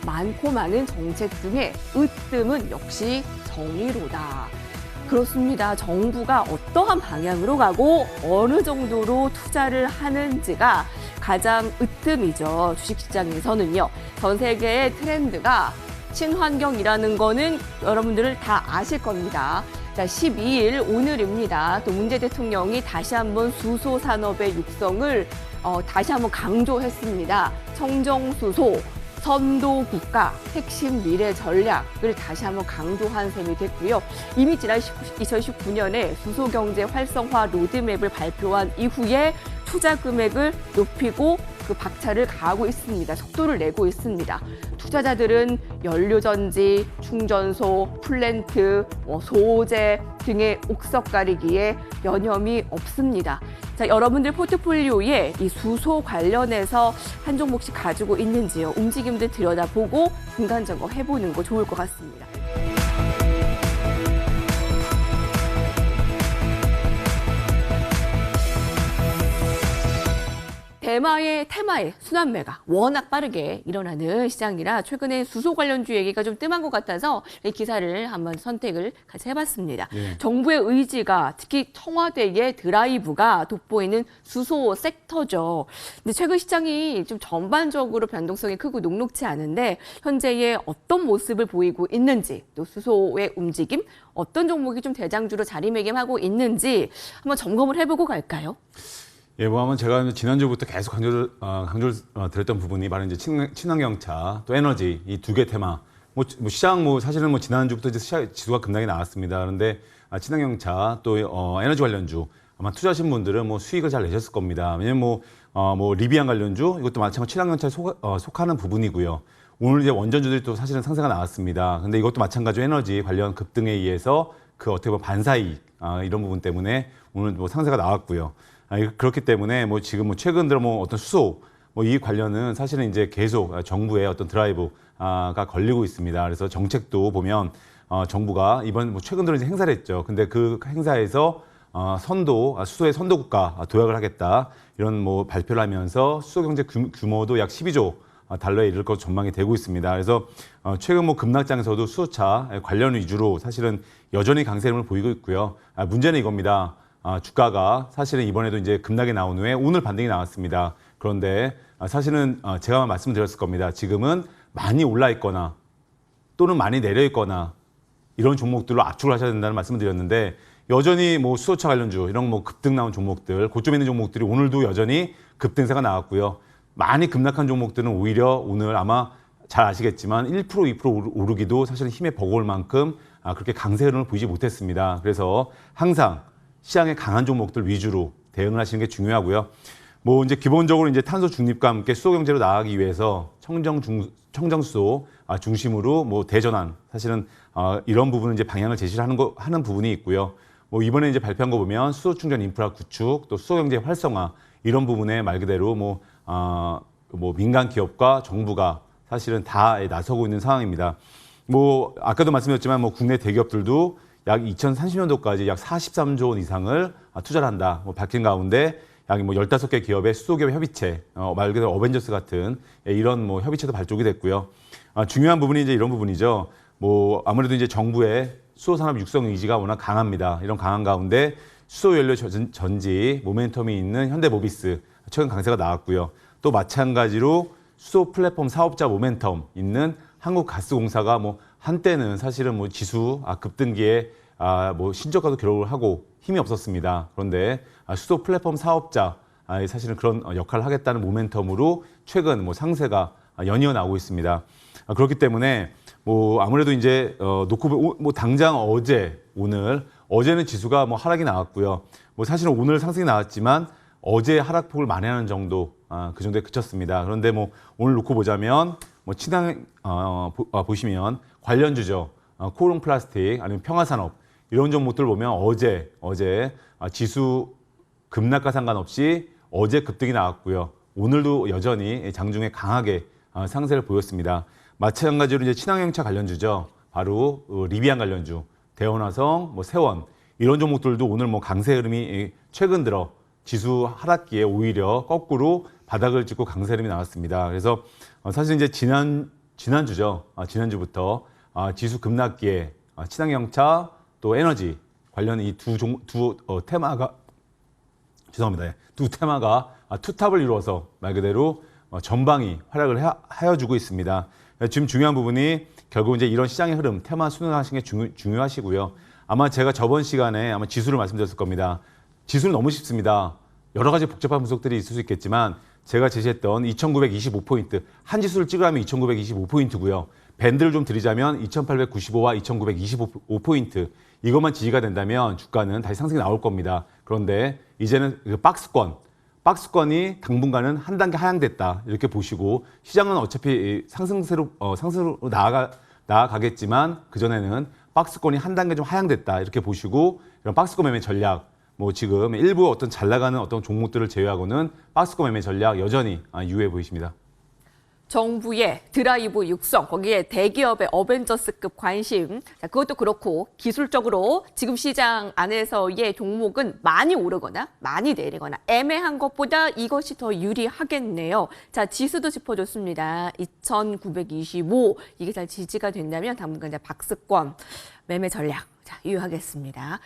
많고 많은 정책 중에 으뜸은 역시 정의로다. 그렇습니다. 정부가 어떠한 방향으로 가고 어느 정도로 투자를 하는지가 가장 으뜸이죠. 주식시장에서는요. 전 세계의 트렌드가 친환경이라는 거는 여러분들은 다 아실 겁니다. 자, 12일 오늘입니다. 또 문재 대통령이 다시 한번 수소 산업의 육성을 다시 한번 강조했습니다. 청정수소, 선도 국가, 핵심 미래 전략을 다시 한번 강조한 셈이 됐고요. 이미 지난 2019년에 수소경제 활성화 로드맵을 발표한 이후에 투자 금액을 높이고 그 박차를 가하고 있습니다. 속도를 내고 있습니다. 투자자들은 연료전지, 충전소, 플랜트, 소재 등의 옥석 가리기에 여념이 없습니다. 자, 여러분들 포트폴리오에 이 수소 관련해서 한 종목씩 가지고 있는지요. 움직임들 들여다보고 분간 점검 해보는 거 좋을 것 같습니다. 테마의 순환매가 워낙 빠르게 일어나는 시장이라 최근에 수소 관련주 얘기가 좀 뜸한 것 같아서 이 기사를 한번 선택을 같이 해봤습니다. 네. 정부의 의지가 특히 청와대의 드라이브가 돋보이는 수소 섹터죠. 근데 최근 시장이 좀 전반적으로 변동성이 크고 녹록지 않은데 현재의 어떤 모습을 보이고 있는지 또 수소의 움직임 어떤 종목이 좀 대장주로 자리매김하고 있는지 한번 점검을 해보고 갈까요? 예, 뭐하면 제가 지난주부터 계속 강조를 드렸던 부분이 바로 이제 친환경차, 또 에너지 이 두 개 테마. 시장 사실은 지난주부터 이제 지수가 급락이 나왔습니다. 그런데 친환경차 또 에너지 관련주 아마 투자하신 분들은 수익을 잘 내셨을 겁니다. 왜냐면 리비안 관련주 이것도 마찬가지로 친환경차에 속하는 부분이고요. 오늘 이제 원전주들이 또 사실은 상세가 나왔습니다. 근데 이것도 마찬가지로 에너지 관련 급등에 의해서 그 어떻게 보면 반사이익 이런 부분 때문에 오늘 상세가 나왔고요. 그렇기 때문에 지금 최근 들어 어떤 수소 이 관련은 사실은 이제 계속 정부의 어떤 드라이브가 걸리고 있습니다. 그래서 정책도 보면 정부가 이번 최근 들어 이제 행사를 했죠. 근데 그 행사에서 수소의 선도 국가 도약을 하겠다 이런 발표를 하면서 수소 경제 규모도 약 12조 달러에 이를 것으로 전망이 되고 있습니다. 그래서 최근 급락장에서도 수소차 관련 위주로 사실은 여전히 강세를 보이고 있고요. 문제는 이겁니다. 주가가 사실은 이번에도 이제 급락이 나온 후에 오늘 반등이 나왔습니다. 그런데 사실은 제가 말씀드렸을 겁니다. 지금은 많이 올라 있거나 또는 많이 내려 있거나 이런 종목들로 압축을 하셔야 된다는 말씀을 드렸는데 여전히 수소차 관련주 이런 급등 나온 종목들 고점에 있는 종목들이 오늘도 여전히 급등세가 나왔고요. 많이 급락한 종목들은 오히려 오늘 아마 잘 아시겠지만 1% 2% 오르기도 사실은 힘에 버거울 만큼 그렇게 강세 흐름을 보이지 못했습니다. 그래서 항상 시장의 강한 종목들 위주로 대응을 하시는 게 중요하고요. 이제 기본적으로 이제 탄소 중립과 함께 수소 경제로 나아가기 위해서 청정수소 중심으로 대전환 사실은 이런 부분은 이제 방향을 제시를 하는 부분이 있고요. 이번에 이제 발표한 거 보면 수소 충전 인프라 구축 또 수소 경제 활성화 이런 부분에 말 그대로 민간 기업과 정부가 사실은 다 나서고 있는 상황입니다. 아까도 말씀드렸지만 국내 대기업들도 약 2030년도까지 약 43조 원 이상을 투자를 한다. 밝힌 가운데 약 15개 기업의 수소기업 협의체, 말 그대로 어벤져스 같은 이런 협의체도 발족이 됐고요. 중요한 부분이 이제 이런 부분이죠. 아무래도 이제 정부의 수소산업 육성 의지가 워낙 강합니다. 이런 강한 가운데 수소연료 전지 모멘텀이 있는 현대모비스 최근 강세가 나왔고요. 또 마찬가지로 수소 플랫폼 사업자 모멘텀 있는 한국가스공사가 한때는 사실은 지수 급등기에 신저가도 기록을 하고 힘이 없었습니다. 그런데 수소 플랫폼 사업자 사실은 그런 역할을 하겠다는 모멘텀으로 최근 상세가 연이어 나오고 있습니다. 그렇기 때문에 아무래도 이제 놓고 당장 어제는 지수가 어제는 하락이 나왔고요. 사실은 오늘 상승이 나왔지만 어제 하락폭을 만회하는 정도 그 정도에 그쳤습니다. 그런데 오늘 놓고 보자면 보시면 관련주죠. 코오롱 플라스틱 아니면 평화산업 이런 종목들 보면 어제 지수 급락과 상관없이 어제 급등이 나왔고요. 오늘도 여전히 장중에 강하게 상세를 보였습니다. 마찬가지로 이제 친환경차 관련주죠. 바로 리비안 관련주, 대원화성, 세원 이런 종목들도 오늘 강세 흐름이 최근 들어 지수 하락기에 오히려 거꾸로 바닥을 찍고 강세 흐름이 나왔습니다. 그래서 사실 이제 지난 지난주죠. 지난주부터 지수 급락기에 친환경차 또 에너지 관련 이 두 테마가 죄송합니다. 예, 두 테마가 투탑을 이루어서 말 그대로 전방이 활약을 하여주고 있습니다. 지금 중요한 부분이 결국 이제 이런 시장의 흐름, 테마 순응하시는 게 중요하시고요. 아마 제가 저번 시간에 아마 지수를 말씀드렸을 겁니다. 지수는 너무 쉽습니다. 여러 가지 복잡한 분석들이 있을 수 있겠지만 제가 제시했던 2,925포인트, 한 지수를 찍으려면 2,925포인트고요. 밴드를 좀 드리자면 2,895와 2,925포인트. 이것만 지지가 된다면 주가는 다시 상승이 나올 겁니다. 그런데 이제는 그 박스권이 당분간은 한 단계 하향됐다. 이렇게 보시고 시장은 어차피 상승세로 나아가겠지만 그전에는 박스권이 한 단계 좀 하향됐다. 이렇게 보시고 이런 박스권 매매 전략 뭐 지금 일부 어떤 잘 나가는 어떤 종목들을 제외하고는 박스권 매매 전략 여전히 유효해 보이십니다. 정부의 드라이브 육성, 거기에 대기업의 어벤져스급 관심. 자, 그것도 그렇고 기술적으로 지금 시장 안에서의 종목은 많이 오르거나 많이 내리거나 애매한 것보다 이것이 더 유리하겠네요. 자, 지수도 짚어줬습니다. 2,925. 이게 잘 지지가 된다면 당분간 이제 박스권 매매 전략 유효하겠습니다.